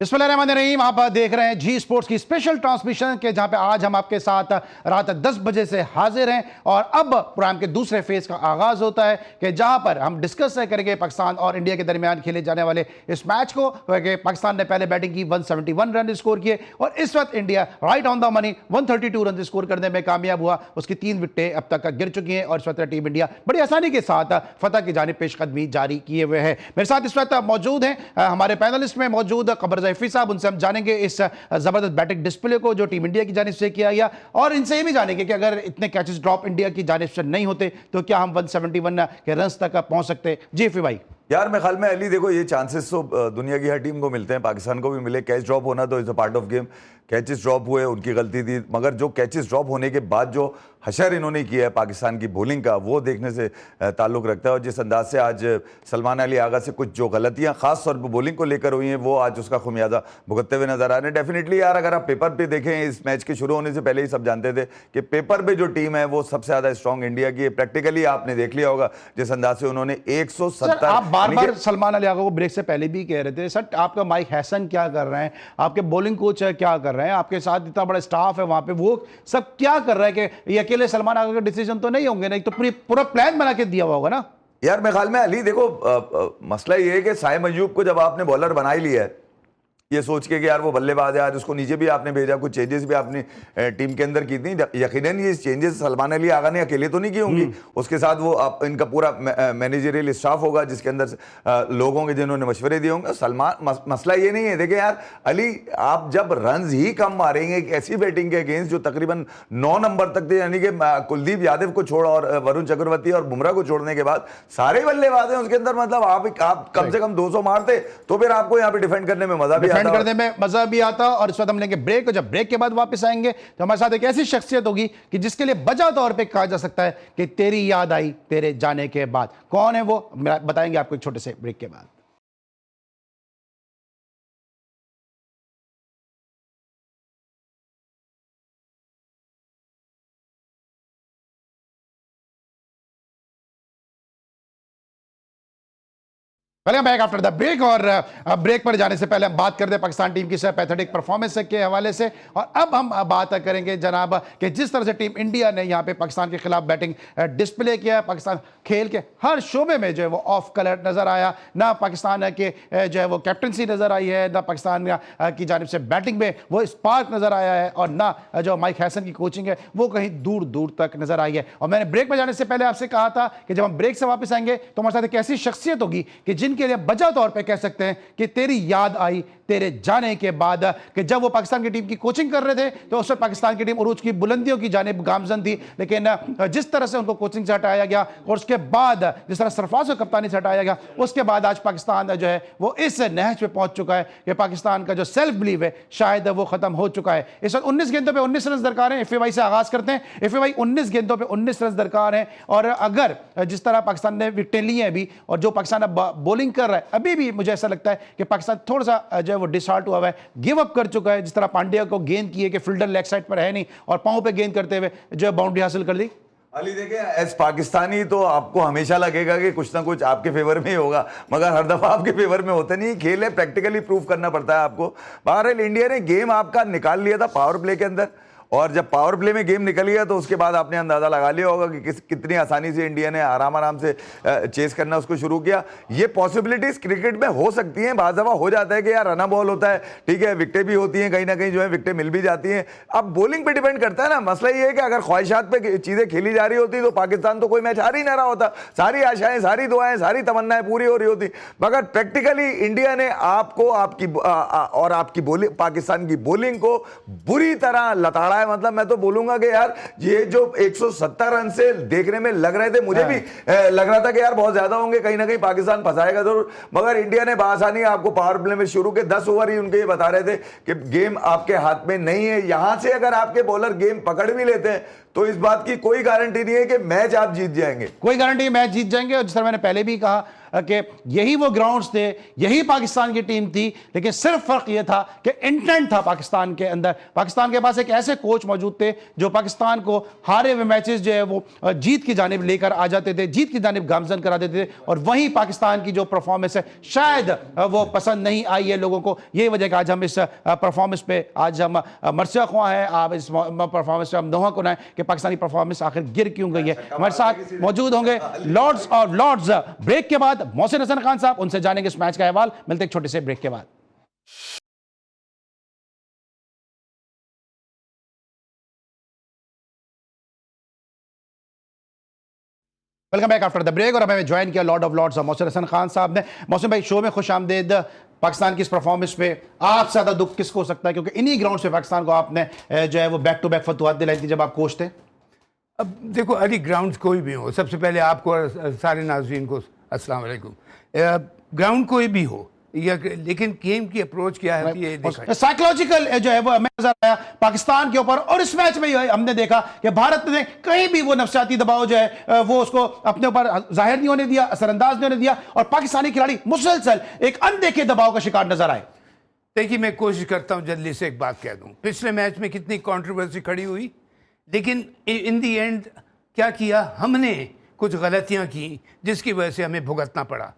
बिस्मिल्लाहिर्रहमानिर्रहीम। आप देख रहे हैं जी स्पोर्ट्स की स्पेशल ट्रांसमिशन के जहां पे आज हम आपके साथ रात 10 बजे से हाजिर हैं और अब प्रोग्राम के दूसरे फेज का आगाज होता है कि जहां पर हम डिस्कस करेंगे पाकिस्तान और इंडिया के दरमियान खेले जाने वाले इस मैच को। पाकिस्तान ने पहले बैटिंग की, 171 रन स्कोर किए और इस वक्त India right on the money 132 run score करने में कामयाब हुआ। उसकी 3 विकेटें अब तक गिर चुकी हैं और इस वक्त टीम इंडिया बड़ी आसानी के साथ फतह की जानिब पेशकदमी जारी किए हुए है। मेरे साथ इस वक्त मौजूद हैं हमारे पैनलिस्ट में मौजूद कमर जैफी साहब। उनसे हम जानेंगे इस जबरदस्त बैटिंग डिस्प्ले को जो टीम इंडिया की जानिब से किया गया और इनसे ये भी जानेंगे कि अगर इतने कैचेस ड्रॉप इंडिया की जानिब से नहीं होते तो क्या हम 171 के रन तक पहुंच सकते। जी भाई। यार मैं ख्याल में अली देखो ये चांसेस तो दुनिया की हर टीम को मिलते हैं, पाकिस्तान को भी मिले। कैच ड्रॉप होना तो is a part of game. Catches drop हुए, उनकी गलती थी, मगर जो कैचेस ड्रॉप होने के बाद जो हशर इन्होंने किया है पाकिस्तान की बॉलिंग का, वो देखने से ताल्लुक़ रखता है। और जिस अंदाज से आज सलमान अली आगा से कुछ जो गलतियां खास तौर पर बॉलिंग को लेकर हुई हैं, वो आज उसका खुमियाजा भुगतते हुए नजर आ रहे हैं। डेफिनेटली यार अगर आप पेपर पे देखें, इस मैच के शुरू होने से पहले ही सब जानते थे कि पेपर पे जो टीम है वो सबसे ज़्यादा स्ट्रॉन्ग इंडिया की है। प्रैक्टिकली आपने देख लिया होगा जिस अंदाज से उन्होंने 170। आप बार बार सलमान अली आगा को ब्रेक से पहले भी कह रहे थे सर आपका माइक हैसन क्या कर रहे हैं, आपके बॉलिंग कोच क्या कर रहे हैं, आपके साथ इतना बड़ा स्टाफ है वहां पे, वो सब क्या कर रहे हैं कि ये अकेले सलमान आगा का डिसीजन तो नहीं होंगे, नहीं तो पूरा प्लान बना के दिया हुआ होगा ना। यार मेरे ख्याल में अली देखो मसला ये है कि साइम अयूब को जब आपने बॉलर बना ही लिया है ये सोच के कि यार वो बल्लेबाज है, आज उसको नीचे भी आपने भेजा, कुछ चेंजेस भी आपने टीम के अंदर की थी। यकीनन ये चेंजेस सलमान अली आगा ने अकेले तो नहीं की होंगी, उसके साथ वो इनका पूरा मैनेजरियल स्टाफ होगा जिसके अंदर लोग होंगे जिन्होंने मशवरे दिए होंगे। सलमान मसला ये नहीं है, देखिए यार अली आप जब रन ही कम मारेंगे एक ऐसी बैटिंग के अगेंस्ट जो तकरीबन 9 नंबर तक थे, यानी कि कुलदीप यादव को छोड़ और वरुण चक्रवर्ती और बुमराह को छोड़ने के बाद सारे बल्लेबाज हैं उसके अंदर, मतलब आप कम से कम 200 मारते तो फिर आपको यहाँ पे डिफेंड करने में मजा भी करने में मजा भी आता। और इस वक्त हम लेंगे ब्रेक, और जब ब्रेक के बाद वापस आएंगे तो हमारे साथ एक ऐसी शख्सियत होगी कि जिसके लिए बजा तौर पे कहा जा सकता है कि तेरी याद आई तेरे जाने के बाद। कौन है वो बताएंगे आपको एक छोटे से ब्रेक के बाद। Welcome back after the break. और ब्रेक पर जाने से पहले हम बात करते हैं पाकिस्तान टीम की पैथेटिक परफॉर्मेंस के हवाले से, और अब हम बात करेंगे जनाब कि जिस तरह से टीम इंडिया ने यहाँ पे पाकिस्तान के खिलाफ बैटिंग डिस्प्ले किया है। पाकिस्तान खेल के हर शोबे में जो है वो ऑफ कलर नजर आया, ना पाकिस्तान के जो है वो कैप्टनसी नजर आई है, ना पाकिस्तान की जानिब से बैटिंग में वो स्पार्क नजर आया है, और ना जो माइक हैसन की कोचिंग है वो कहीं दूर दूर तक नजर आई है। और मैंने ब्रेक पर जाने से पहले आपसे कहा था कि जब हम ब्रेक से वापस आएंगे तो हमारे साथ एक ऐसी शख्सियत होगी कि जिनके लिए बजा तौर पे कह सकते हैं कि तेरी याद आई तेरे जाने के बाद, कि जब वो पाकिस्तान की टीम की कोचिंग कर रहे थे तो उस वक्त पाकिस्तान की टीम उरूज की बुलंदियों की जानिब गामजन थी, लेकिन जिस तरह से उनको कोचिंग से हटाया गया और उसके बाद जिस तरह सरफराज को कप्तानी से हटाया गया, उसके बाद आज पाकिस्तान जो है वो इस नहज पे पहुंच चुका है कि पाकिस्तान का जो सेल्फ बिलीव है शायद वो खत्म हो चुका है। इस वक्त 19 गेंदों पे 19 रन दरकार हैं। एफएवाई से आगाज करते हैं। एफएवाई 19 गेंदों पे 19 रन दरकार हैं, और अगर जिस तरह पाकिस्तान ने विकेटें ली हैं अभी और जो पाकिस्तान अब बॉलिंग कर रहा है, अभी भी मुझे ऐसा लगता है कि पाकिस्तान थोड़ा सा जो है वो डिसहार्ट हुआ है, गिव अप कर चुका है। जिस तरह पांड्या को गेंद की है कि फील्डर लेग साइड पर है नहीं और पांव पे गेंद करते हुए जो है बाउंड्री हासिल कर ली। अली देखिए एज पाकिस्तानी तो आपको हमेशा लगेगा कि कुछ ना कुछ आपके फेवर में ही होगा, मगर हर दफा आपके फेवर में होता नहीं। खेल है, प्रैक्टिकली प्रूव करना पड़ता है आपको। बहरहाल इंडिया ने गेम आपका निकाल लिया था पावर प्ले के अंदर, और जब पावर प्ले में गेम निकल गया तो उसके बाद आपने अंदाज़ा लगा लिया होगा कि कितनी आसानी से इंडिया ने आराम से चेस करना उसको शुरू किया। ये पॉसिबिलिटीज़ क्रिकेट में हो सकती हैं, बाज़ दफ़ा हो जाता है कि यार रन बॉल होता है, ठीक है, विकटें भी होती हैं, कहीं ना कहीं जो है विकटें मिल भी जाती हैं। अब बॉलिंग पे डिपेंड करता है ना। मसला ये है कि अगर ख्वाहिशात पे चीज़ें खेली जा रही होती तो पाकिस्तान तो कोई मैच हार ही ना रहा होता, सारी आशाएं, सारी दुआएं, सारी तमन्नाएं पूरी हो रही होती। मगर प्रैक्टिकली इंडिया ने आपको आपकी बॉलिंग, पाकिस्तान की बॉलिंग को बुरी तरह लताड़ा है। मतलब मैं तो बोलूंगा कि यार ये जो 170 रन से देखने में लग रहे थे, मुझे भी लग रहा था कि यार बहुत ज्यादा होंगे, कहीं ना कहीं पाकिस्तान फंसाएगा जरूर, मगर इंडिया ने बआसानी आपको पावर प्ले में शुरू के 10 ओवर ही उनके ये बता रहे थे कि गेम आपके हाथ में नहीं है। यहां से अगर आपके बॉलर गेम पकड़ भी लेते हैं तो इस बात की कोई गारंटी नहीं है कि मैच आप जीत जाएंगे, कोई गारंटी मैच जीत जाएंगे। और जिस तरह मैंने पहले भी कहा कि यही वो ग्राउंड्स थे, यही पाकिस्तान की टीम थी, लेकिन सिर्फ फर्क यह था कि इंटेंट था पाकिस्तान के अंदर। पाकिस्तान के पास एक ऐसे कोच मौजूद थे जो पाकिस्तान को हारे हुए मैचेस जो है वो जीत की जानिब लेकर आ जाते थे, जीत की जानिब गामजन करा देते थे। और वही पाकिस्तान की जो परफॉर्मेंस है शायद वो पसंद नहीं आई है लोगों को। यही वजह कि आज हम इस परफॉर्मेंस पे आज हम मरसिया ख्वाह हैं, आप इस परफॉर्मेंस पे हम नोहा को ना कि पाकिस्तानी परफॉर्मेंस आखिर गिर क्यों गई है। हमारे साथ मौजूद होंगे लॉर्ड्स और लॉर्ड्स ब्रेक के बाद मोहसिन हसन खान साहब, उनसे जानेंगे इस मैच का अहवाल। मिलते एक छोटे से ब्रेक के बाद। Welcome back after the break. और हमें ज्वाइन किया lord of lords Mohsin Hasan Khan साहब ने। मोहसिन भाई, शो में खुश आमदेद। पाकिस्तान की इस परफॉर्मेंस पे आपसे ज्यादा दुख किसको हो सकता है, क्योंकि इन्हीं ग्राउंड से पाकिस्तान को आपने जो है वो बैक टू बैक फतवाहत दिलाई थी जब आप कोच थे। अब देखो, अली ग्राउंड कोई भी हो, सबसे पहले आपको और सारे नाज़रीन को अस्सलाम वालेकुम। ग्राउंड कोई भी हो, लेकिन गेम की अप्रोच क्या है ये देखा। साइकोलॉजिकल जो है वो नजर आया पाकिस्तान के ऊपर। और इस मैच में हमने देखा कि भारत ने कहीं भी वो नफसियाती दबाव जो है वो उसको अपने ऊपर जाहिर नहीं होने दिया, असरअंदाज नहीं होने दिया, और पाकिस्तानी खिलाड़ी मुसलसल एक अनदेखे दबाव का शिकार नजर आए। देखिए, मैं कोशिश करता हूं जल्दी से एक बात कह दूं। पिछले मैच में कितनी कंट्रोवर्सी खड़ी हुई, लेकिन इन दी एंड क्या किया हमने, कुछ गलतियां की जिसकी वजह से हमें भुगतना पड़ा।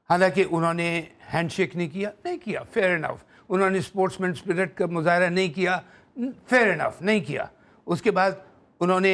हालांकि उन्होंने हैंडशेक नहीं किया, फेयर इनफ। उन्होंने स्पोर्ट्समैन स्पिरिट का मुजाहरा नहीं किया, फेयर इनफ, नहीं किया। उसके बाद उन्होंने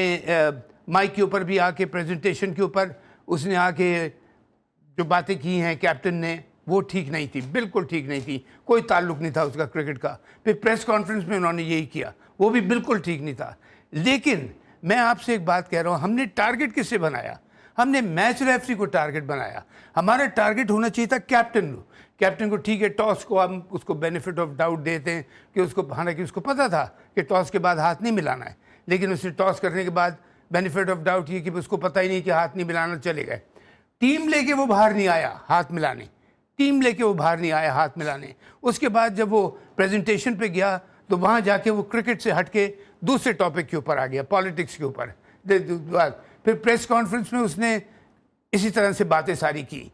माइक के ऊपर भी आके, प्रेजेंटेशन के ऊपर उसने आके जो बातें की हैं कैप्टन ने, वो ठीक नहीं थी, बिल्कुल ठीक नहीं थी। कोई ताल्लुक नहीं था उसका क्रिकेट का। फिर प्रेस कॉन्फ्रेंस में उन्होंने यही किया, वो भी बिल्कुल ठीक नहीं था। लेकिन मैं आपसे एक बात कह रहा हूँ, हमने टारगेट किससे बनाया? हमने मैच रेफरी को टारगेट बनाया। हमारा टारगेट होना चाहिए था कैप्टन को। ठीक है, टॉस को हम उसको बेनिफिट ऑफ डाउट देते हैं कि उसको, हालांकि उसको पता था कि टॉस के बाद हाथ नहीं मिलाना है, लेकिन उसने टॉस करने के बाद बेनिफिट ऑफ डाउट ये कि उसको पता ही नहीं कि हाथ नहीं मिलाना, चले गए। टीम लेके वो बाहर नहीं आया हाथ मिलाने। उसके बाद जब वो प्रेजेंटेशन पे गया तो वहाँ जाके वो क्रिकेट से हट के दूसरे टॉपिक के ऊपर आ गया, पॉलिटिक्स के ऊपर। फिर प्रेस कॉन्फ्रेंस में उसने इसी तरह से बातें सारी की।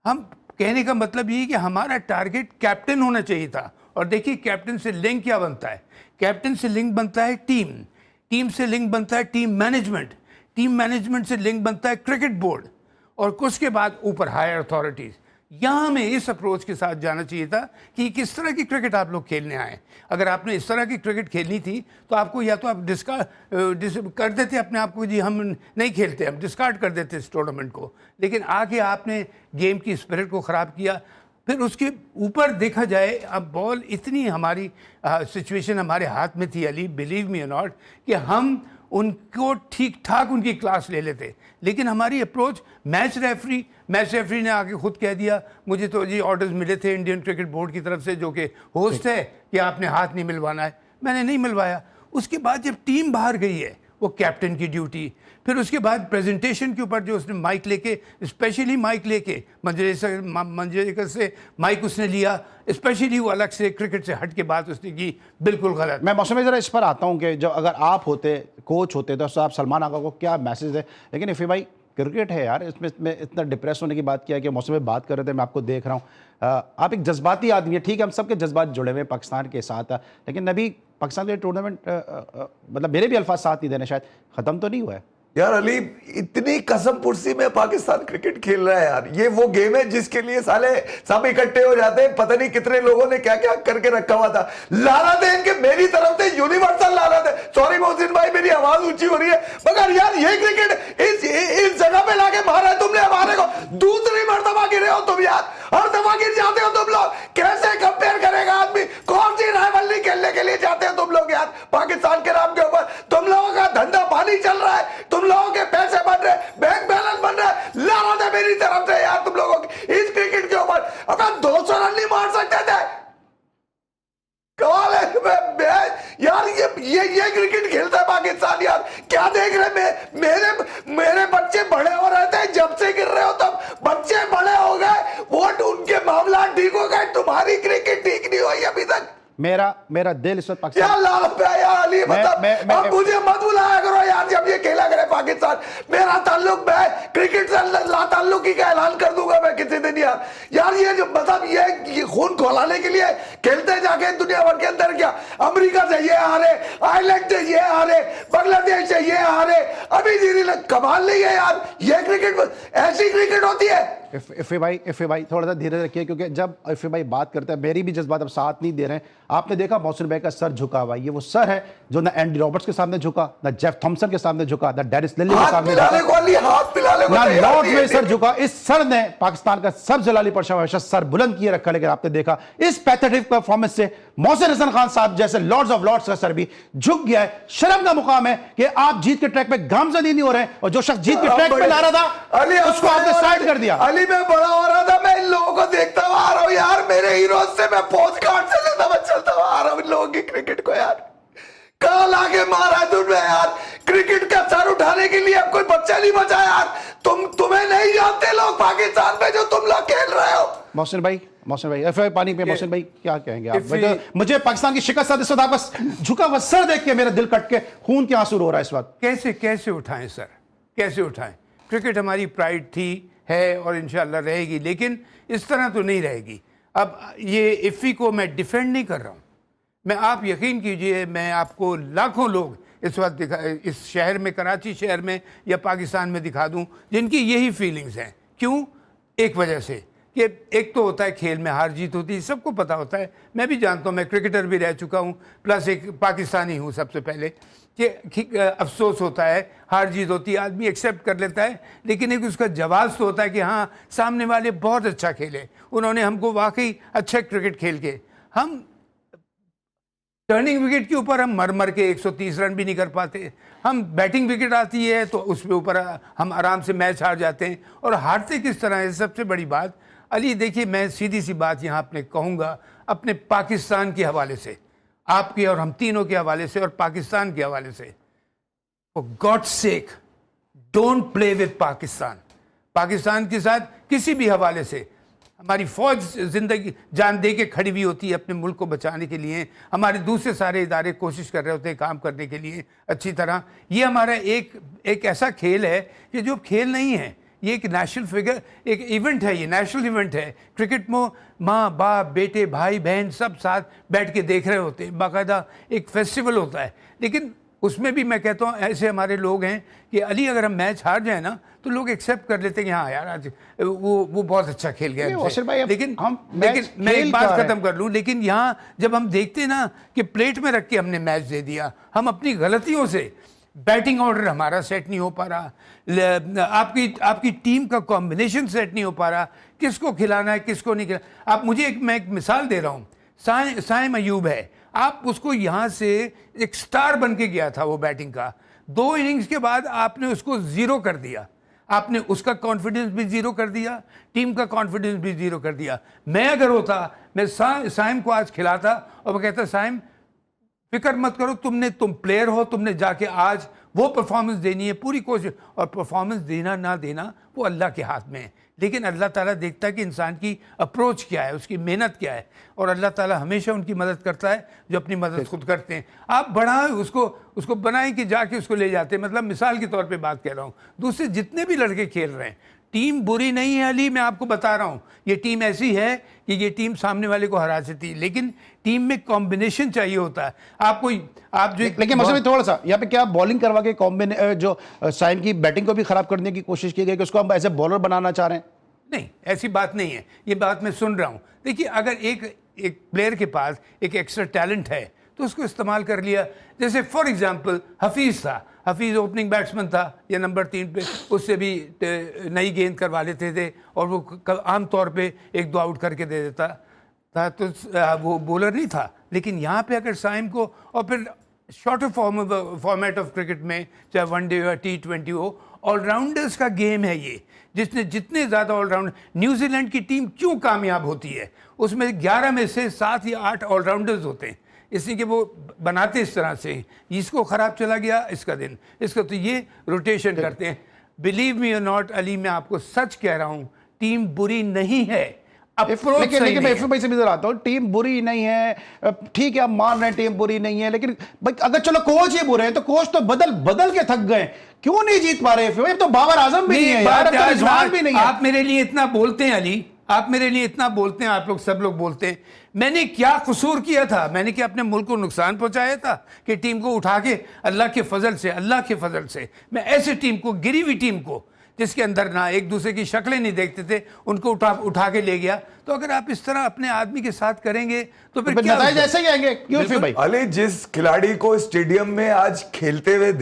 हम कहने का मतलब ये कि हमारा टारगेट कैप्टन होना चाहिए था। और देखिए, कैप्टन से लिंक क्या बनता है? कैप्टन से लिंक बनता है टीम से लिंक बनता है टीम मैनेजमेंट से लिंक बनता है क्रिकेट बोर्ड, और उसके बाद ऊपर हायर अथॉरिटीज़। यहाँ हमें इस अप्रोच के साथ जाना चाहिए था कि किस तरह की क्रिकेट आप लोग खेलने आए। अगर आपने इस तरह की क्रिकेट खेलनी थी तो आपको या तो आप डिस्कार्ड कर देते अपने आप को, जी हम नहीं खेलते, हम डिस्कार्ड कर देते इस टूर्नामेंट को। लेकिन आके आपने गेम की स्पिरिट को ख़राब किया। फिर उसके ऊपर देखा जाए, अब बॉल इतनी, हमारी सिचुएशन हमारे हाथ में थी अली, बिलीव मी और नॉट, कि हम उनको ठीक ठाक उनकी क्लास ले लेते। लेकिन हमारी अप्रोच, मैच रेफरी ने आके खुद कह दिया, मुझे तो जी ऑर्डर्स मिले थे इंडियन क्रिकेट बोर्ड की तरफ से, जो कि होस्ट है, कि आपने हाथ नहीं मिलवाना है। मैंने नहीं मिलवाया। उसके बाद जब टीम बाहर गई है, वो कैप्टन की ड्यूटी। फिर उसके बाद प्रेजेंटेशन के ऊपर जो उसने माइक लेके, स्पेशली माइक लेके मंजरेकर से माइक उसने लिया, स्पेशली वो अलग से क्रिकेट से हट के बात उसने की, बिल्कुल गलत। मैं मौसम में ज़रा इस पर आता हूँ कि जब अगर आप होते, कोच होते, तो आप सलमान आगा को क्या मैसेज है? लेकिन इफ़ी भाई, क्रिकेट है यार, इसमें इतना डिप्रेस होने की बात किया कि मौसम में बात कर रहे थे, मैं आपको देख रहा हूँ, आप एक जज्बाती आदमी है। ठीक है, हम सबके जज्बात जुड़े हुए पाकिस्तान के साथ, लेकिन अभी पाकिस्तान के टूर्नामेंट, मतलब मेरे भी अल्फाज साथ नहीं देने, शायद ख़त्म तो नहीं हुआ है यार। अली, इतनी कसम पुर्सी में पाकिस्तान क्रिकेट खेल रहा है यार। ये वो गेम है जिसके लिए साले सब इकट्ठे हो जाते हैं। पता नहीं कितने लोगों ने क्या क्या करके रखा हुआ था। लानत है इनके, मेरी तरफ से यूनिवर्सल लानत है। सॉरी मोहसिन भाई, मेरी आवाज ऊंची हो रही है, मगर यार ये क्रिकेट इस जगह पे लाके मारा है तुमने हमारे को। दूसरी मर्तबा गिरे हो तुम यार, हर दफा गिर जाते हो तुम लोग। कैसे कंपेयर करेगा आदमी? कौन सी राइवलरी खेलने के लिए जाते हो तुम लोग यार? पाकिस्तान के नाम के ऊपर तुम लोगों का धंधा पानी चल रहा है, तुम लोगों के पैसे बन रहे, बैंक बैलेंस बन रहा है। लानत है मेरी तरफ से यार तुम लोगों की इस क्रिकेट के ऊपर। अगर 200 रन नहीं मार सकते थे, कमाल है यार। ये क्रिकेट खेलता है पाकिस्तान यार। क्या देख रहे? मेरे बच्चे बड़े हो रहे थे, जब से गिर रहे हो तब बच्चे बड़े हो गए, वो उनके मामला ठीक हो गए, तुम्हारी क्रिकेट ठीक नहीं हुई अभी तक। मेरा दिल इस वक्त पाकिस्तान यार लाल पे यार अली मतलब अब मुझे मत बुलाया करो यार जब ये खेला करे पाकिस्तान। मेरा ताल्लुक मैं क्रिकेट से ला ताल्लुकी का ऐलान कर दूंगा मैं किसी दिन यार। यार ये जो मतलब ये खून खौलाने के लिए खेलते जाके दुनिया भर के अंदर क्या, अमेरिका से ये हारे, आयरलैंड से ये हारे, बांग्लादेश से ये हारे, अभी धीरे कमाल नहीं है यार। ये क्रिकेट ऐसी क्रिकेट होती है। इफ़े भाई थोड़ा सा धीरे रखिए, क्योंकि जब इफ़े भाई बात करते हैं मेरी भी जज्बात अब साथ नहीं दे रहे हैं। आपने देखा मोहसिन भाई का सर झुका हुआ, ये वो सर है जो ना एंडी रॉबर्ट्स के सामने झुका, ना जेफ थॉमसन के सामने झुका, ना डेरिस लिली के सामने झुका, ना लॉर्ड्स में सर झुका। इस सर ने पाकिस्तान का सब जलाली पर हमेशा सर बुलंद किए रखा, लेकिन आपने देखा इस पैथेटिक परफॉर्मेंस से मोहसिन हसन खान साहब जैसे लॉर्ड्स ऑफ लॉर्ड्स का सर भी झुक गया है। शर्म का मुकाम है कि आप जीत के ट्रैक पे गामजदी नहीं हो रहे, और जो शख्स जीत के ट्रैक पे ला रहा था उसको आपने साइड कर दिया। अली मैं बड़ा हो रहा था, मैं इन लोगों को देखता हुआ आ रहा हूं यार, मेरे हीरोज से मैं पोस्ट कार्ड से लेता मैं चलता हुआ आ रहा हूं इन लोगों की क्रिकेट को यार। कहां लाके मारा तुमने यार, क्रिकेट का सर उठाने के लिए अब कोई बच्चा नहीं बचा यार। तुम्हें नहीं जानते लोग पाकिस्तान में जो तुम लोग खेल रहे हो। मोहसिन भाई एफआई पानी पे मोहसिन भाई क्या कहेंगे आप? मुझे पाकिस्तान की शिकस्त इस वक्त बस झुका हुआ सर देख के मेरा दिल कट के खून के आंसू रो रहा है इस वक्त। कैसे उठाएं सर, कैसे उठाएं? क्रिकेट हमारी प्राइड थी, है और इंशाल्लाह रहेगी, लेकिन इस तरह तो नहीं रहेगी। अब ये इफ़ी को मैं डिफेंड नहीं कर रहा हूँ, मैं आप यकीन कीजिए मैं आपको लाखों लोग इस वक्त इस शहर में, कराची शहर में या पाकिस्तान में दिखा दूं जिनकी यही फीलिंग्स हैं। क्यों? एक वजह से कि एक तो होता है खेल में हार जीत होती है, सबको पता होता है, मैं भी जानता हूँ, मैं क्रिकेटर भी रह चुका हूँ, प्लस एक पाकिस्तानी हूँ सबसे पहले, कि अफसोस होता है, हार जीत होती है, आदमी एक्सेप्ट कर लेता है, लेकिन एक उसका जवाब तो होता है कि हाँ सामने वाले बहुत अच्छा खेले, उन्होंने हमको वाकई अच्छा क्रिकेट खेल के, हम टर्निंग विकेट के ऊपर हम मर के 130 रन भी नहीं कर पाते, हम बैटिंग विकेट आती है तो उसके ऊपर हम आराम से मैच हार जाते हैं। और हारते किस तरह है सबसे बड़ी बात अली, देखिए मैं सीधी सी बात यहाँ अपने कहूँगा, अपने पाकिस्तान के हवाले से, आपके और हम तीनों के हवाले से और पाकिस्तान के हवाले से, for god's sake don't play with Pakistan. Pakistan के साथ किसी भी हवाले से हमारी फौज जिंदगी जान दे के खड़ी हुई होती है अपने मुल्क को बचाने के लिए, हमारे दूसरे सारे इदारे कोशिश कर रहे होते हैं काम करने के लिए अच्छी तरह। ये हमारा एक ऐसा खेल है कि जो खेल नहीं है, ये एक नेशनल फिगर, एक इवेंट है, ये नेशनल इवेंट है। क्रिकेट में माँ बाप बेटे भाई बहन सब साथ बैठ के देख रहे होते हैं, बाकायदा एक फेस्टिवल होता है। लेकिन उसमें भी मैं कहता हूँ ऐसे हमारे लोग हैं कि अली अगर हम मैच हार जाए ना तो लोग एक्सेप्ट कर लेते हैं कि हाँ यार आज वो बहुत अच्छा खेल गया हमसे। लेकिन मैं एक बात खत्म कर लूँ, लेकिन यहाँ जब हम देखते हैं ना कि प्लेट में रख के हमने मैच दे दिया, हम अपनी गलतियों से, बैटिंग ऑर्डर हमारा सेट नहीं हो पा रहा, आपकी टीम का कॉम्बिनेशन सेट नहीं हो पा रहा, किसको खिलाना है किसको नहीं खिलाना। आप मुझे मैं एक मिसाल दे रहा हूँ, साइम अयूब है, आप उसको यहाँ से एक स्टार बन के गया था वो बैटिंग का, 2 इनिंग्स के बाद आपने उसको जीरो कर दिया, आपने उसका कॉन्फिडेंस भी जीरो कर दिया, टीम का कॉन्फिडेंस भी जीरो कर दिया। मैं अगर होता, मैं साइम को आज खिलाता और मैं कहता साइम फिक्र मत करो, तुम प्लेयर हो, तुमने जाके आज वो परफॉर्मेंस देनी है, पूरी कोशिश, और परफॉर्मेंस देना ना देना वो अल्लाह के हाथ में है। लेकिन अल्लाह ताला देखता है कि इंसान की अप्रोच क्या है, उसकी मेहनत क्या है, और अल्लाह ताला हमेशा उनकी मदद करता है जो अपनी मदद खुद करते हैं। आप बढ़ाएं उसको बनाएं कि जाके उसको ले जाते हैं, मतलब मिसाल के तौर पे बात कह रहा हूँ। दूसरे जितने भी लड़के खेल रहे हैं, टीम बुरी नहीं है अली, मैं आपको बता रहा हूँ, ये टीम ऐसी है कि ये टीम सामने वाले को हरा सकती है, लेकिन टीम में कॉम्बिनेशन चाहिए होता है आपको। लेकिन मसला थोड़ा सा यहाँ पे क्या बॉलिंग करवा के जो साइम की बैटिंग को भी खराब करने की कोशिश की गई कि उसको हम ऐसे बॉलर बनाना चाह रहे हैं? नहीं, ऐसी बात नहीं है, ये बात मैं सुन रहा हूँ। देखिए अगर एक प्लेयर के पास एक एक्स्ट्रा टैलेंट है तो उसको इस्तेमाल कर लिया। जैसे फॉर एग्जांपल हफीज़ था, हफीज़ ओपनिंग बैट्समैन था या नंबर 3 पे, उससे भी नई गेंद करवा लेते थे और वो आम तौर पे 1-2 आउट करके दे देता था, तो वो बॉलर नहीं था। लेकिन यहाँ पे अगर साइम को, और फिर शॉर्टर फॉर्मेट ऑफ क्रिकेट में चाहे वनडे या T20 हो, ऑलराउंडर्स का गेम है ये, जितने ज़्यादा ऑलराउंडर, न्यूजीलैंड की टीम क्यों कामयाब होती है, उसमें 11 में से 7 या 8 ऑलराउंडर्स होते हैं, इसलिए कि वो बनाते इस तरह से, इसको ख़राब चला गया इसका दिन, इसका, तो ये रोटेशन करते हैं। बिलीव मी और नॉट अली, मैं आपको सच कह रहा हूँ, टीम बुरी नहीं है, लेकिन मैं एफए से भी इधर आता हूँ, टीम बुरी नहीं है, ठीक है आप मान रहे हैं टीम बुरी नहीं है, लेकिन भाई अगर चलो कोच ही बुरे हैं तो कोच तो बदल बदल के थक गए, क्यों नहीं जीत पा रहे एफए? तो बाबर आजम भी नहीं है यार, अब तो रिजवान भी नहीं है। आप मेरे लिए इतना बोलते हैं अली, आप मेरे लिए इतना बोलते हैं, आप लोग सब लोग बोलते हैं, मैंने क्या कसूर किया था? मैंने क्या अपने मुल्क को नुकसान पहुंचाया था कि टीम को उठा के अल्लाह के फजल से मैं ऐसे टीम को, गिरी हुई टीम को जिसके अंदर ना एक दूसरे की शक्लें नहीं देखते थे, उनको उठा के ले गया? तो अगर आप इस तरह अपने आदमी के साथ करेंगे तो फिर क्या नतीजे ऐसे ही आएंगे। क्यों फिर भाई? अली, जिस खिलाड़ी को स्टेडियम में आज खेलते हुए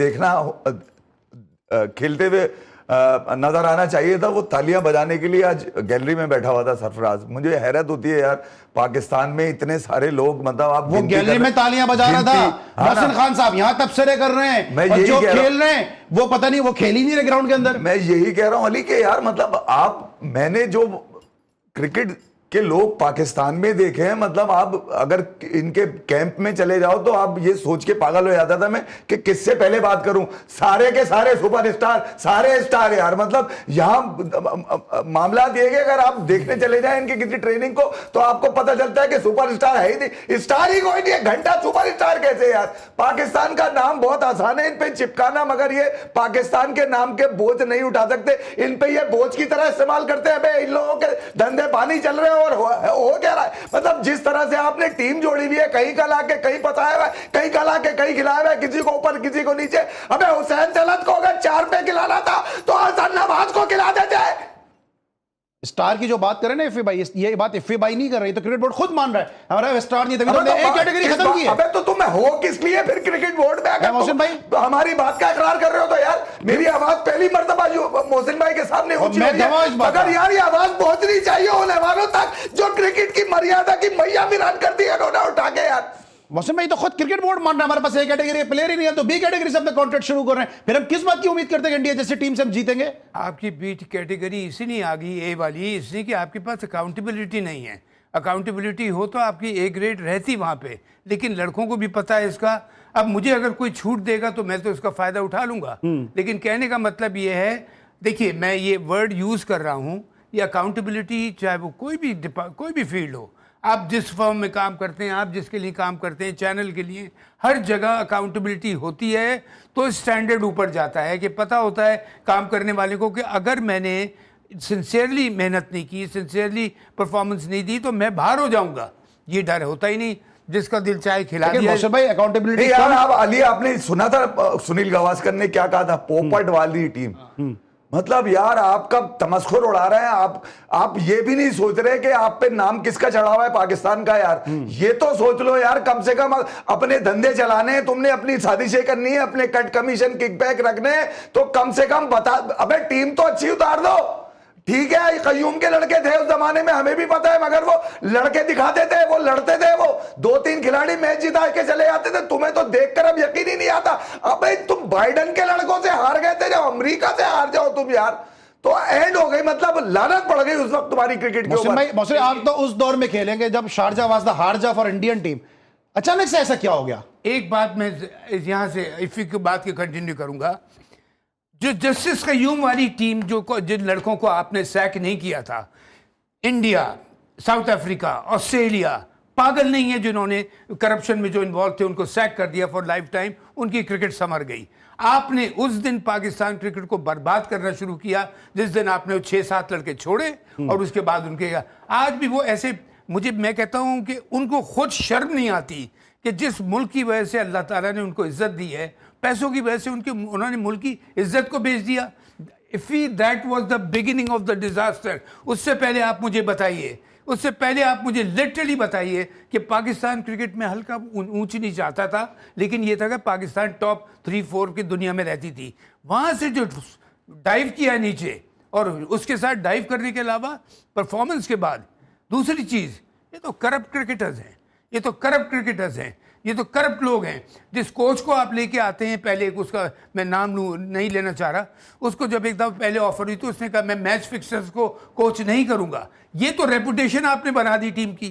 नजर आना चाहिए था, वो तालियां बजाने के लिए आज गैलरी में बैठा हुआ था सरफराज। मुझे हैरत होती है यार, पाकिस्तान में इतने सारे लोग, मतलब आप वो गैलरी में तालियां बजा रहा था मोहसिन खान साहब, यहां तबसरे कर रहे हैं और जो खेल रहे हैं वो पता नहीं, वो खेल ही नहीं रहे ग्राउंड के अंदर। मैं यही कह रहा हूं अली के यार, मतलब मैंने जो क्रिकेट के लोग पाकिस्तान में देखे हैं, मतलब आप अगर इनके कैंप में चले जाओ तो आप ये सोच के पागल हो जाता था मैं कि किससे पहले बात करूं। सारे के सारे सुपरस्टार, सारे स्टार यार, मतलब यहां मामला ये कि अगर आप देखने चले जाएं इनकी किसी ट्रेनिंग को तो आपको पता चलता है कि सुपरस्टार है ही नहीं, स्टार ही कोई नहीं है। घंटा सुपरस्टार कैसे यार? पाकिस्तान का नाम बहुत आसान है इन पे चिपकाना, मगर ये पाकिस्तान के नाम के बोझ नहीं उठा सकते, इन पे ये बोझ की तरह इस्तेमाल करते हैं। इन लोगों के धंधे पानी चल रहे हैं और हो क्या रहा है? मतलब जिस तरह से आपने टीम जोड़ी हुई है, कहीं का लाके कहीं पताया हुआ है, कहीं का लाके कहीं खिलाया हुआ है, किसी को ऊपर किसी को नीचे। अबे हुसैन तलत को अगर 4 पे खिलाना था तो हसन नवाज को खिला देते। स्टार की जो बात करें ना एफए भाई, ये बात एफए भाई नहीं कर रही, तो क्रिकेट बोर्ड खुद मान रहा है हमारा स्टार नहीं, तभी तो एक कैटेगरी खत्म की है। अबे तो तुम हो किस लिए फिर क्रिकेट बोर्ड में? अगर मोहसिन भाई हमारी बात का इकरार कर रहे हो तो यार, मेरी आवाज पहली मर्तबा मोहसिन भाई के सामने ऊंची हुई है, अगर यार ये आवाज पहुंचनी चाहिए होने वालों तक जो क्रिकेट की मर्यादा की मैया विरान करती है उन्होंने उठा के। यार मोहसिन भाई तो खुद क्रिकेट बोर्ड मान रहा है हमारे पास ए कैटेगरी प्लेयर ही नहीं है, तो बी कैटेगरी से अपना कॉन्ट्रैक्ट शुरू कर रहे हैं, फिर हम किस बात की उम्मीद करते हैं इंडिया जैसे टीम से हम जीतेंगे? आपकी बी कैटेगरी इसी नहीं आ गई ए वाली, इसलिए कि आपके पास अकाउंटेबिलिटी नहीं है। अकाउंटेबिलिटी हो तो आपकी ए ग्रेड रहती वहां पे, लेकिन लड़कों को भी पता है इसका। अब मुझे अगर कोई छूट देगा तो मैं तो इसका फायदा उठा लूंगा, लेकिन कहने का मतलब ये है, देखिए मैं ये वर्ड यूज कर रहा हूं, ये अकाउंटेबिलिटी चाहे वो कोई भी फील्ड हो, आप जिस फर्म में काम करते हैं, आप जिसके लिए काम करते हैं, चैनल के लिए, हर जगह अकाउंटेबिलिटी होती है तो स्टैंडर्ड ऊपर जाता है कि पता होता है काम करने वाले को कि अगर मैंने सिंसियरली मेहनत नहीं की, सिंसियरली परफॉर्मेंस नहीं दी तो मैं बाहर हो जाऊंगा। ये डर होता ही नहीं, जिसका दिल चाहे खिला दिया। मोहसिन भाई अकाउंटेबिलिटी यार, आप अली आपने सुना था सुनील गावस्कर ने क्या कहा था? पोपट वाली टीम, मतलब यार आपका तमस्खुर उड़ा रहे हैं आप ये भी नहीं सोच रहे कि आप पे नाम किसका चढ़ा हुआ है? पाकिस्तान का। यार ये तो सोच लो यार, कम से कम अपने धंधे चलाने हैं, तुमने अपनी साजिशें करनी है, अपने कट कमीशन किकबैक रखने हैं, तो कम से कम बता। अबे टीम तो अच्छी उतार दो। ठीक है कयूम के लड़के थे उस जमाने में, हमें भी पता है, मगर वो लड़के दिखाते थे, वो लड़ते थे, वो 2-3 खिलाड़ी मैच जिता के चले जाते थे। तुम्हें तो देखकर अब यकीन ही नहीं आता। अबे तुम बाइडन के लड़कों से हार गए थे, जब अमेरिका से हार जाओ तुम यार, तो एंड हो गई, मतलब लानत पड़ गई उस वक्त तुम्हारी क्रिकेट के ऊपर। मोहसिन आप तो उस दौर में खेलेंगे जब शारजा वाज द हारजा फॉर इंडियन टीम, अचानक से ऐसा क्या हो गया? एक बात मैं यहां से इफी की बात की कंटिन्यू करूंगा। जो जस्टिस कयूम वाली टीम, जिन लड़कों को आपने सैक नहीं किया था, इंडिया, साउथ अफ्रीका, ऑस्ट्रेलिया, पागल नहीं है जिन्होंने करप्शन में जो इन्वॉल्व थे उनको सैक कर दिया फॉर लाइफ टाइम, उनकी क्रिकेट संवर गई। आपने उस दिन पाकिस्तान क्रिकेट को बर्बाद करना शुरू किया जिस दिन आपने 6-7 लड़के छोड़े और उसके बाद उनके आज भी वो ऐसे, मैं कहता हूं कि उनको खुद शर्म नहीं आती कि जिस मुल्क की वजह से अल्लाह ताला ने उनको इज्जत दी है, पैसों की वजह से उन्होंने मुल्क की इज्जत को बेच दिया। If that was the beginning of the disaster, उससे पहले आप मुझे बताइए, उससे पहले आप मुझे लिटरली बताइए कि पाकिस्तान क्रिकेट में हल्का ऊंच नीच आता था, लेकिन यह था कि पाकिस्तान टॉप 3-4 की दुनिया में रहती थी। वहां से जो डाइव किया नीचे, और उसके साथ डाइव करने के अलावा परफॉर्मेंस के बाद दूसरी चीज, ये तो करप्ट क्रिकेटर्स हैं, ये तो करप्ट क्रिकेटर्स हैं, ये तो करप्ट लोग हैं। जिस कोच को आप लेके आते हैं, पहले उसका मैं नाम नहीं लेना चाह रहा, उसको जब एक दफा पहले ऑफर हुई तो उसने कहा मैं मैच फिक्सर्स को कोच नहीं करूंगा। ये तो रेपुटेशन आपने बना दी टीम की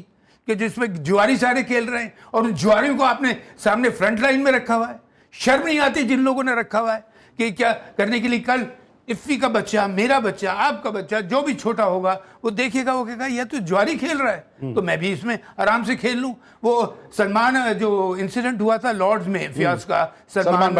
कि जिसमें जुआरी सारे खेल रहे हैं और उन जुआरियों को आपने सामने फ्रंट लाइन में रखा हुआ है। शर्म नहीं आती जिन लोगों ने रखा हुआ है कि क्या करने के लिए। कल इफ्फी का बच्चा, मेरा बच्चा, आपका बच्चा, जो भी छोटा होगा वो देखेगा, वो कहेगा यह तो ज्वारी खेल रहा है, तो मैं भी इसमें आराम से खेल लूं। वो सलमान, जो इंसिडेंट हुआ था लॉर्ड्स में फियाज का, सलमान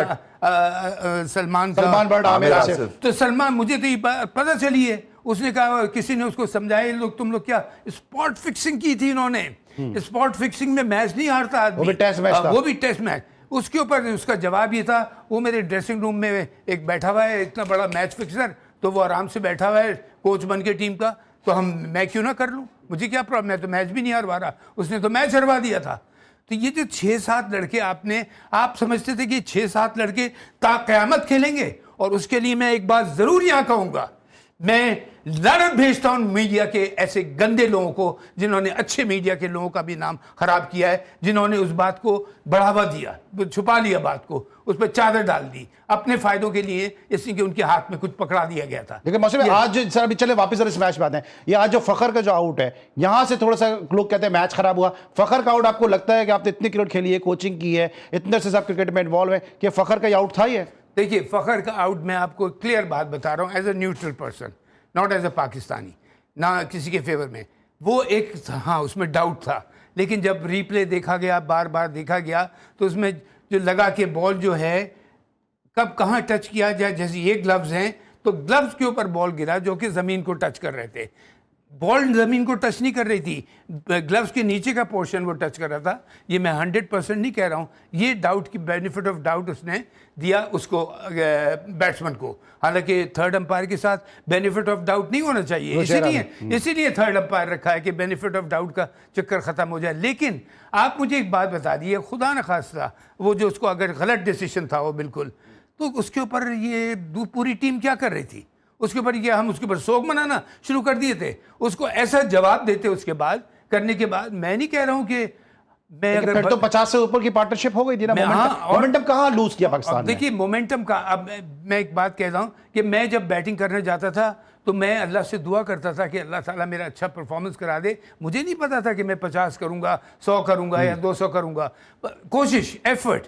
बट आमिर आसिफ, तो सलमान, मुझे तो ये पता चली है, उसने कहा, किसी ने उसको समझाया, लोग तुम लोग क्या स्पॉट फिक्सिंग की थी इन्होंने, स्पॉट फिक्सिंग में मैच नहीं हारता आदमी, वो भी टेस्ट मैच था। वो भी टेस्ट मैच। उसके ऊपर उसका जवाब ये था, वो मेरे ड्रेसिंग रूम में एक बैठा हुआ है इतना बड़ा मैच फिक्सर, तो वो आराम से बैठा हुआ है कोच बन के टीम का, तो मैं क्यों ना कर लूं, मुझे क्या प्रॉब्लम, मैं तो मैच भी नहीं हरवा रहा, उसने तो मैच हरवा दिया था। तो ये जो 6-7 लड़के आप समझते थे कि 6-7 लड़के ता क़यामत खेलेंगे, और उसके लिए मैं एक बात जरूर यहां कहूंगा, मैं लानत भेजता हूं मीडिया के ऐसे गंदे लोगों को, जिन्होंने अच्छे मीडिया के लोगों का भी नाम खराब किया है, जिन्होंने उस बात को बढ़ावा दिया, छुपा लिया बात को, उस पर चादर डाल दी अपने फायदों के लिए, इसलिए कि उनके हाथ में कुछ पकड़ा दिया गया था। लेकिन मौसम आज सर, अभी चले वापस इस मैच में आते हैं, ये आज जो फखर का जो आउट है, यहां से थोड़ा सा लोग कहते हैं मैच खराब हुआ। फखर का आउट, आपको लगता है कि आपने इतनी क्रिकेट खेली है, कोचिंग की है, इतने से सब क्रिकेट में इन्वॉल्व है, कि फखर का आउट था ही है? देखिए, फखर का आउट, मैं आपको क्लियर बात बता रहा हूँ, as a neutral person, not as a Pakistani, ना किसी के फेवर में, वो एक, हाँ उसमें डाउट था, लेकिन जब रिप्ले देखा गया, बार बार देखा गया, तो उसमें जो लगा कि बॉल जो है कब कहाँ टच किया जाए, जैसे ये ग्लव्स हैं, तो ग्लव्स के ऊपर बॉल गिरा जो कि ज़मीन को टच कर रहे थे, बॉल ज़मीन को टच नहीं कर रही थी, ग्लव्स के नीचे का पोर्शन वो टच कर रहा था। ये मैं 100% नहीं कह रहा हूँ, ये डाउट की बेनिफिट ऑफ डाउट उसने दिया उसको, बैट्समैन को, हालांकि थर्ड अंपायर के साथ बेनिफिट ऑफ डाउट नहीं होना चाहिए, इसीलिए थर्ड अंपायर रखा है कि बेनिफिट ऑफ डाउट का चक्कर ख़त्म हो जाए। लेकिन आप मुझे एक बात बता दिए, खुदा न खास्ता वो जो उसको अगर गलत डिसीजन था वो बिल्कुल, तो उसके ऊपर ये पूरी टीम क्या कर रही थी, उसके ऊपर ये हम उसके ऊपर सोग मनाना शुरू कर दिए थे, उसको ऐसा जवाब देते उसके बाद, करने के बाद। मैं नहीं कह रहा हूं कि मैं अगर फिर तो 50 से ऊपर की पार्टनरशिप हो गई थी ना, मोमेंटम कहाँ लूज किया पाकिस्तान ने? देखिए मोमेंटम का, अब मैं एक बात कह रहा हूं कि मैं जब बैटिंग करने जाता था तो मैं अल्लाह से दुआ करता था कि अल्लाह ताला मेरा अच्छा परफॉर्मेंस करा दे। मुझे नहीं पता था कि मैं 50 करूंगा, 100 करूंगा या 200 करूंगा, कोशिश, एफर्ट।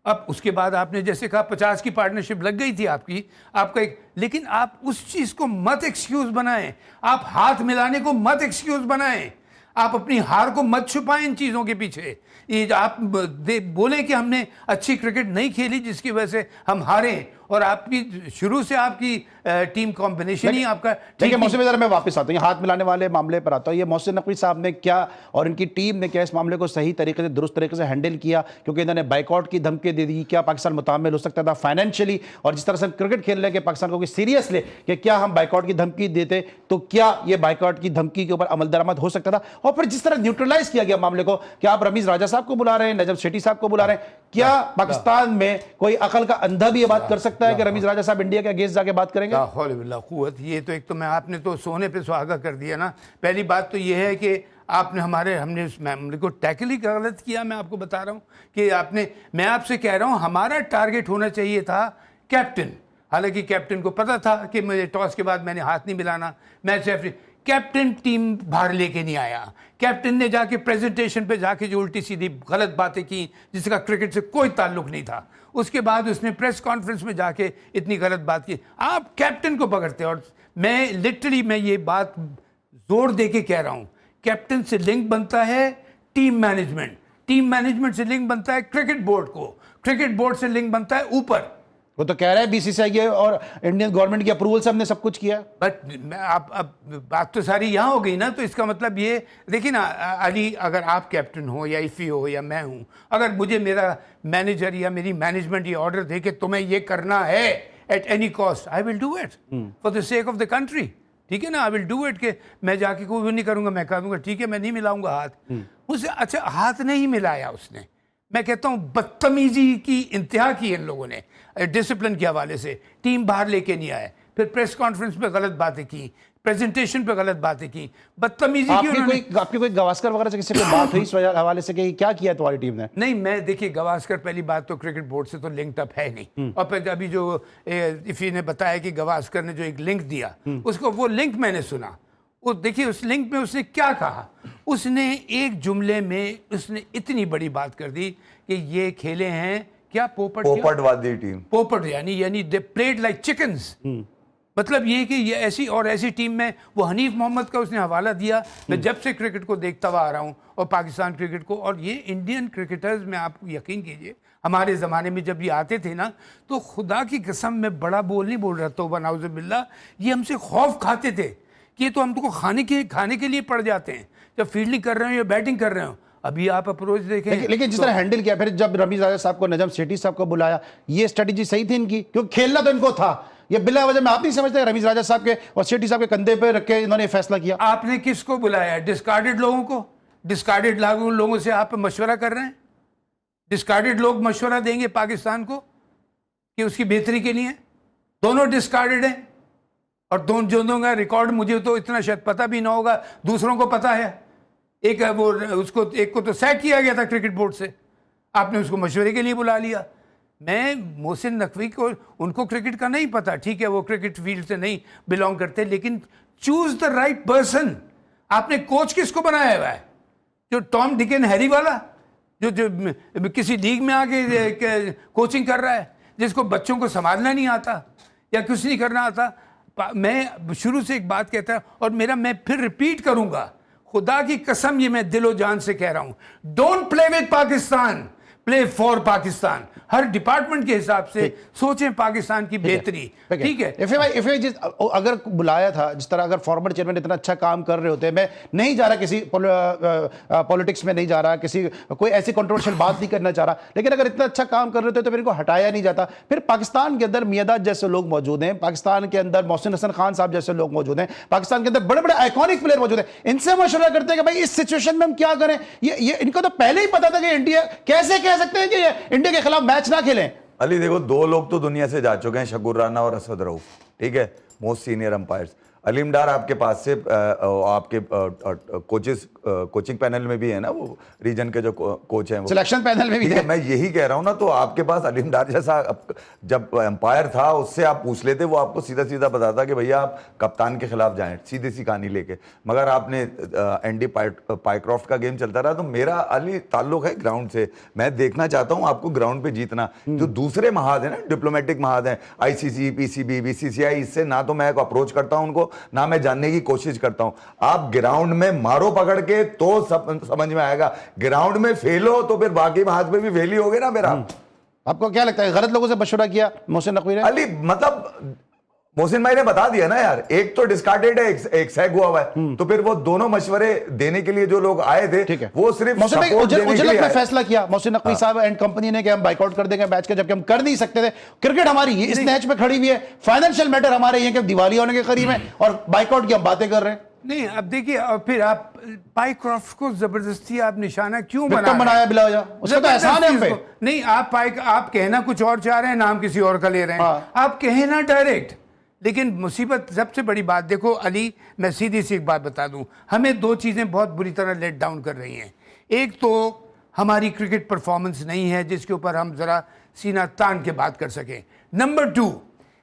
अब उसके बाद आपने जैसे कहा 50 की पार्टनरशिप लग गई थी आपकी, आपका एक, लेकिन आप उस चीज़ को मत एक्सक्यूज बनाएं, आप हाथ मिलाने को मत एक्सक्यूज बनाएं, आप अपनी हार को मत छुपाएं इन चीज़ों के पीछे। ये आप बोले कि हमने अच्छी क्रिकेट नहीं खेली जिसकी वजह से हम हारे, और आपकी शुरू से आपकी टीम कॉम्बिनेशन ही आपका ठीक है। मोहसिन जरा मैं वापस आता हूँ हाथ मिलाने वाले मामले पर आता हूँ। ये मोहसिन नकवी साहब ने क्या और इनकी टीम ने क्या इस मामले को सही तरीके से, दुरुस्त तरीके से हैंडल किया? क्योंकि इन्होंने बाइकआउट की धमकी दे दी, क्या पाकिस्तान मुतामिल हो सकता था फाइनेंशियली? और जिस तरह से क्रिकेट खेल रहे कि पाकिस्तान को सीरियस ले कि क्या हम बाइकआउट की धमकी देते तो क्या ये बाइकआउट की धमकी के ऊपर अमल दरामद हो सकता था? और फिर जिस तरह न्यूट्रलाइज किया गया मामले को, क्या आप रमीज राजा साहब को बुला रहे हैं, नजब शेट्टी साहब को बुला रहे हैं, क्या पाकिस्तान में कोई अकल का अंधा भी ये बात कर सकता है कि रमीज राजा साहब इंडिया के अगेंस्ट जाके बात करेंगे? ये तो एक तो मैं, आपने तो सोने पे सुहागा कर दिया ना। पहली बात तो ये है कि आपने हमने उस मामले को टैकल ही गलत किया। मैं आपको बता रहा हूँ कि मैं आपसे कह रहा हूँ हमारा टारगेट होना चाहिए था कैप्टन। हालांकि कैप्टन को पता था कि मुझे टॉस के बाद मैंने हाथ नहीं मिलाना, मैच रेफरी, कैप्टन टीम बाहर लेके नहीं आया। कैप्टन ने जाके प्रेजेंटेशन पे जाके जो उल्टी सीधी गलत बातें की जिसका क्रिकेट से कोई ताल्लुक नहीं था, उसके बाद उसने प्रेस कॉन्फ्रेंस में जाके इतनी गलत बात की। आप कैप्टन को पकड़ते, और मैं ये बात जोर दे के कह रहा हूं, कैप्टन से लिंक बनता है टीम मैनेजमेंट से लिंक बनता है क्रिकेट बोर्ड को, क्रिकेट बोर्ड से लिंक बनता है ऊपर। वो तो कह रहा है बीसीसीआई और इंडियन गवर्नमेंट की अप्रूवल से हमने सब कुछ किया। बट अब बात तो सारी यहाँ हो गई ना, तो इसका मतलब ये देखिए ना अली, अगर आप कैप्टन हो या इफ़ी हो या मैं हूँ, अगर मुझे मेरा मैनेजर या मेरी मैनेजमेंट ये ऑर्डर दे कि तुम्हें ये करना है at any cost, I will do it for the sake of the country. ठीक है ना, आई विल डू इट। के मैं जाके कोई भी नहीं करूँगा, मैं कह दूँगा ठीक है मैं नहीं मिलाऊंगा हाथ मुझसे। अच्छा, हाथ नहीं मिलाया उसने, मैं कहता हूं बदतमीजी की इंतहा की इन लोगों ने, डिसिप्लिन के हवाले से। टीम बाहर लेके नहीं आए, फिर प्रेस कॉन्फ्रेंस पे गलत बातें की, प्रेजेंटेशन पे गलत बातें की, बदतमीजी की। आपकी कोई गवास्कर वगैरह से किसी से बात हुई इस हवाले से कि क्या किया तुम्हारी टीम ने? नहीं, मैं देखिए गवास्कर पहली बात तो क्रिकेट बोर्ड से तो लिंक्ड अप है नहीं, और फिर अभी जो इफ़ी ने बताया कि गवास्कर ने जो एक लिंक दिया, उसको वो लिंक मैंने सुना। वो देखिए उस लिंक में उसने क्या कहा, उसने एक जुमले में उसने इतनी बड़ी बात कर दी कि ये खेले हैं क्या पोपटवादी टीम, पोपट यानी दे प्लेड लाइक चिकन्स। मतलब ये कि ये ऐसी और ऐसी टीम में वो हनीफ मोहम्मद का उसने हवाला दिया। मैं जब से क्रिकेट को देखता हुआ आ रहा हूँ और पाकिस्तान क्रिकेट को, और ये इंडियन क्रिकेटर्स में आप यकीन कीजिए हमारे ज़माने में जब ये आते थे ना, तो खुदा की कसम में बड़ा बोल नहीं बोल रहा, तौबा नाउज़ुबिल्लाह, ये हमसे खौफ खाते थे कि ये तो हमको खाने के लिए पड़ जाते हैं जब फील्डिंग कर रहे हो या बैटिंग कर रहे हो। अभी आप अप्रोच देखें, लेकिन जिस तरह हैंडल किया, फिर जब रमीज राजा साहब को, नजम सेठी साहब को बुलाया, ये स्ट्रेटेजी सही थी इनकी? क्योंकि खेलना तो इनको था, ये बिला वजह में आप नहीं समझते रमीज राजा साहब के और सेठी साहब के कंधे पे रख के इन्होंने फैसला किया? आपने किसको बुलाया? डिस्कार्डेड लोगों को, डिस्कार्डेड लोगों से आप मशवरा कर रहे हैं। डिस्कार्डेड लोग मशवरा देंगे पाकिस्तान को कि उसकी बेहतरी के लिए? दोनों डिस्कार्डेड हैं, और दोनों का रिकॉर्ड मुझे तो इतना शायद पता भी ना होगा, दूसरों को पता है। एक वो उसको, एक को तो सैक किया गया था क्रिकेट बोर्ड से, आपने उसको मशवरे के लिए बुला लिया। मैं मोहसिन नकवी को, उनको क्रिकेट का नहीं पता, ठीक है, वो क्रिकेट फील्ड से नहीं बिलोंग करते, लेकिन चूज द राइट पर्सन। आपने कोच किसको बनाया हुआ है? जो टॉम डिक एंड हैरी वाला, जो किसी लीग में आके कोचिंग कर रहा है, जिसको बच्चों को संभालना नहीं आता या कुछ नहीं करना आता। मैं शुरू से एक बात कहता हूं, और मैं फिर रिपीट करूंगा, खुदा की कसम ये मैं दिलो जान से कह रहा हूं, don't play with Pakistan, play for Pakistan. Her department के हिसाब से सोचें पाकिस्तान की बेहतरी, ठीक है। अगर बुलाया था, जिस तरह अगर फॉर्मर चेयरमैन इतना अच्छा काम कर रहे होते, मैं नहीं जा रहा किसी पॉलिटिक्स में नहीं जा रहा, किसी कोई ऐसी कंट्रोवर्शियल बात नहीं करना चाह रहा, लेकिन अगर इतना अच्छा काम कर रहे होते तो फिर इनको हटाया नहीं जाता। फिर पाकिस्तान के अंदर मियादाद जैसे लोग मौजूद हैं, पाकिस्तान के अंदर मोहसिन हसन खान साहब जैसे लोग मौजूद हैं, पाकिस्तान के अंदर बड़े बड़े आइकॉनिक प्लेयर मौजूद हैं, इनसे मशवरा करते हैं कि भाई इस सिचुएशन में हम क्या करें। ये इनको तो पहले ही पता था कि इंडिया, कैसे कह सकते हैं कि इंडिया के खिलाफ मैच ना खेलें। अली देखो, दो लोग तो दुनिया से जा चुके हैं, शकुर राना और असद रऊफ, ठीक है, मोस्ट सीनियर अंपायर्स। अलीम डार आपके पास से आपके कोचेस, कोचिंग पैनल में भी है ना, वो रीजन के जो कोच हैं, वो सिलेक्शन पैनल में भी है। मैं यही कह रहा हूं ना, तो आपके पास अलीम डार जैसा जब अंपायर था, उससे आप पूछ लेते, वो आपको सीधा सीधा बताता कि भैया आप कप्तान के खिलाफ जाएं, सीधी सी कहानी लेके। मगर आपने एंडी पाइक्रॉफ्ट का गेम चलता रहा। तो मेरा अली ताल्लुक है ग्राउंड से, मैं देखना चाहता हूँ आपको ग्राउंड पे जीतना। जो दूसरे महाद है ना, डिप्लोमेटिक महाद है, ICC, PCB, BCCI, इससे ना तो मैं अप्रोच करता हूं उनको, ना मैं जानने की कोशिश करता हूं। आप ग्राउंड में मारो पकड़ के तो समझ में आएगा, ग्राउंड में फेल हो तो फिर बाकी हाथ में भी फेल ही होगे ना मेरा। आपको क्या लगता है, गलत लोगों से मशवरा किया मोहसिन नकवी ने? अली मतलब मोहसिन भाई ने बता दिया ना यार, एक तो डिस्कार्डेड है, एक सैग हुआ हुआ है, तो फिर वो दोनों मशवरे देने के लिए जो लोग आए थे, वो सिर्फ सपोर्ट देने के लिए फैसला किया मोहसिन नकवी साहब एंड कंपनी ने कि हम बाइकआउट कर देंगे मैच के, जबकि हम कर नहीं सकते थे। क्रिकेट हमारी इस मैच में खड़ी हुई है, फाइनेंशियल मैटर हमारे ये कि दिवाली होने के करीब है और बाइकआउट की हम बातें कर रहे हैं। नहीं, अब देखिए, और फिर आप पाइक्रॉफ्ट को जबरदस्ती आप निशाना क्यों बनाया बिला वजह? उसका तो एहसान है हम पे। नहीं, आप कहना कुछ और चाह रहे हैं, नाम किसी और का ले रहे हैं। आप कहें ना डायरेक्ट, लेकिन मुसीबत सबसे बड़ी बात देखो अली, मैं सीधी सी एक बात बता दूं, हमें दो चीज़ें बहुत बुरी तरह लेट डाउन कर रही हैं। एक तो हमारी क्रिकेट परफॉर्मेंस नहीं है जिसके ऊपर हम ज़रा सीना तान के बात कर सकें। नंबर 2,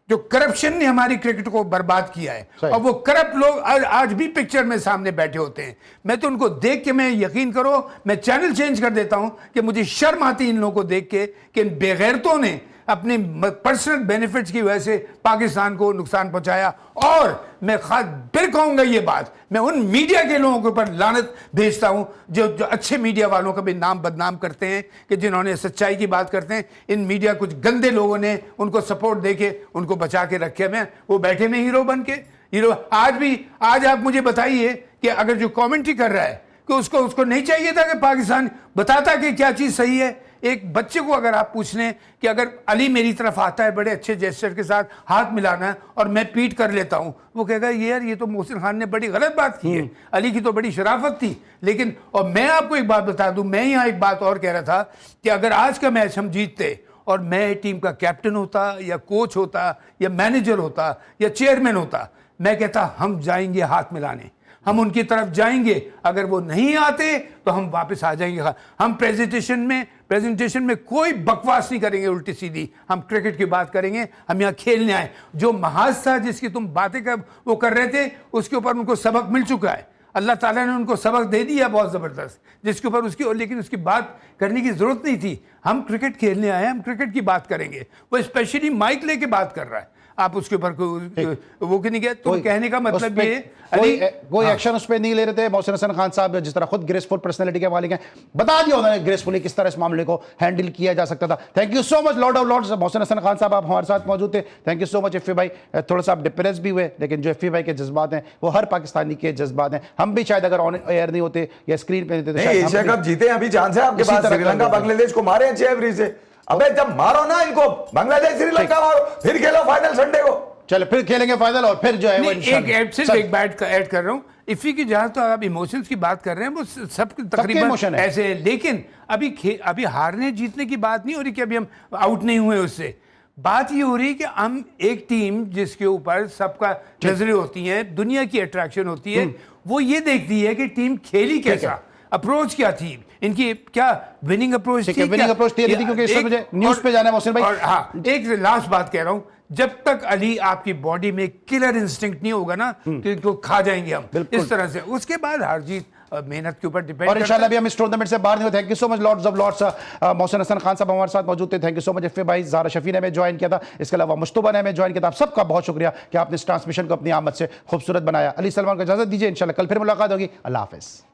जो करप्शन ने हमारी क्रिकेट को बर्बाद किया है, और वो करप्ट लोग आज भी पिक्चर में सामने बैठे होते हैं। मैं तो उनको देख के, मैं यकीन करो, मैं चैनल चेंज कर देता हूं कि मुझे शर्म आती इन लोगों को देख के कि इन बेगैरतों ने अपने पर्सनल बेनिफिट्स की वजह से पाकिस्तान को नुकसान पहुंचाया। और मैं खास फिर कहूंगा ये बात, मैं उन मीडिया के लोगों के ऊपर लानत भेजता हूं जो अच्छे मीडिया वालों का भी नाम बदनाम करते हैं, कि जिन्होंने सच्चाई की बात करते हैं। इन मीडिया कुछ गंदे लोगों ने उनको सपोर्ट देके उनको बचा के रखे में, वो बैठे में हीरो बन के हीरो। आज आप मुझे बताइए कि अगर जो कॉमेंट्री कर रहा है कि उसको नहीं चाहिए था कि पाकिस्तान बताता कि क्या चीज़ सही है। एक बच्चे को अगर आप पूछ लें कि अगर अली मेरी तरफ आता है बड़े अच्छे जेस्चर के साथ हाथ मिलाना है और मैं पीट कर लेता हूं, वो कहेगा ये तो मोहसिन खान ने बड़ी गलत बात की है, अली की तो बड़ी शराफत थी। लेकिन और मैं आपको एक बात बता दूं, मैं यहाँ एक बात और कह रहा था कि अगर आज का मैच हम जीतते और मैं टीम का कैप्टन होता या कोच होता या मैनेजर होता या चेयरमैन होता, मैं कहता हम जाएंगे हाथ मिलाने, हम उनकी तरफ जाएंगे। अगर वो नहीं आते तो हम वापस आ जाएंगे। हम प्रेजेंटेशन में कोई बकवास नहीं करेंगे उल्टी सीधी, हम क्रिकेट की बात करेंगे, हम यहाँ खेलने आए। जो महाज था जिसकी तुम बातें वो कर रहे थे, उसके ऊपर उनको सबक मिल चुका है, अल्लाह ताला ने उनको सबक दे दिया बहुत ज़बरदस्त, जिसके ऊपर लेकिन उसकी बात करने की ज़रूरत नहीं थी। हम क्रिकेट खेलने आए, हम क्रिकेट की बात करेंगे। वो स्पेशली माइक लेके बात कर रहा है। आप उसके ऊपर वो क्यों नहीं गए? तो कहने का मतलब ये कोई एक्शन उस पर नहीं ले रहे थे मोहसिन हसन खान साहब, जिस तरह खुद ग्रेसफुल पर्सनैलिटी के मालिक हैं, बता दिया उन्होंने ग्रेसफुली किस तरह इस मामले को हैंडल किया जा सकता था। Thank you so much lord of lords Mohsin Hasan Khan साहब, आप हमारे साथ मौजूद थे। Thank you so much Iffi भाई। थोड़ा सा आप डिप्रेस भी हुए, लेकिन जो इफ़ी भाई के जज्बात हैं वो हर पाकिस्तानी के जज्बात हैं। हम भी शायद अगर ऑन एयर नहीं होते या स्क्रीन पे नहीं थे, एशिया कप जीते अभी चांस है आपके पास। श्रीलंका बांग्लादेश को मारे 6 से। अबे जब मारो ना इनको, बांग्लादेश श्रीलंका मारो, फिर खेलो फाइनल संडे को। चलो फिर खेलेंगे फाइनल, और फिर जो है वो एक बात ऐड कर रहा हूं इफ़ी की, जहां तो आप इमोशंस की बात कर रहे हैं वो सब तकरीबन ऐसे है, लेकिन अभी हारने जीतने की बात नहीं हो रही कि अभी हम आउट नहीं हुए उससे। बात ये हो रही है कि हम एक टीम जिसके ऊपर सबका नजरें होती हैं, दुनिया की अट्रैक्शन होती है, वो ये देखती है कि टीम खेली कैसा, अप्रोच क्या थी इनकी, क्या विनिंग अप्रोच थी, विनिंग अप्रोच थी, क्योंकि इस मुझे न्यूज़ पे जाना है मोहसिन भाई। और हाँ, एक लास्ट बात कह रहा हूं, जब तक अली आपकी बॉडी में किलर इंस्टिंक्ट नहीं होगा ना, तो इनको खा जाएंगे हम इस तरह से। उसके बाद हार जीत मेहनत के ऊपर डिपेंड, और इंशाल्लाह भी हम इस टूर्नामेंट से बाहर नहीं हो। Thank you so much lords of lords Mohsin Hasan Khan साहब हमारे साथ मौजूद थे। Thank you so much Iffi भाई, ज़ारा शफी ने हमें ज्वाइन किया था, इसके अलावा मुश्तबा ने हमें ज्वाइन किया था। आप सबका बहुत शुक्रिया कि आपने इस ट्रांसमिशन को अपनी आमद से खूबसूरत बनाया। अली सलमान को इजाजत दीजिए, इंशाल्लाह कल फिर मुलाकात होगी। अल्लाह हाफिज़।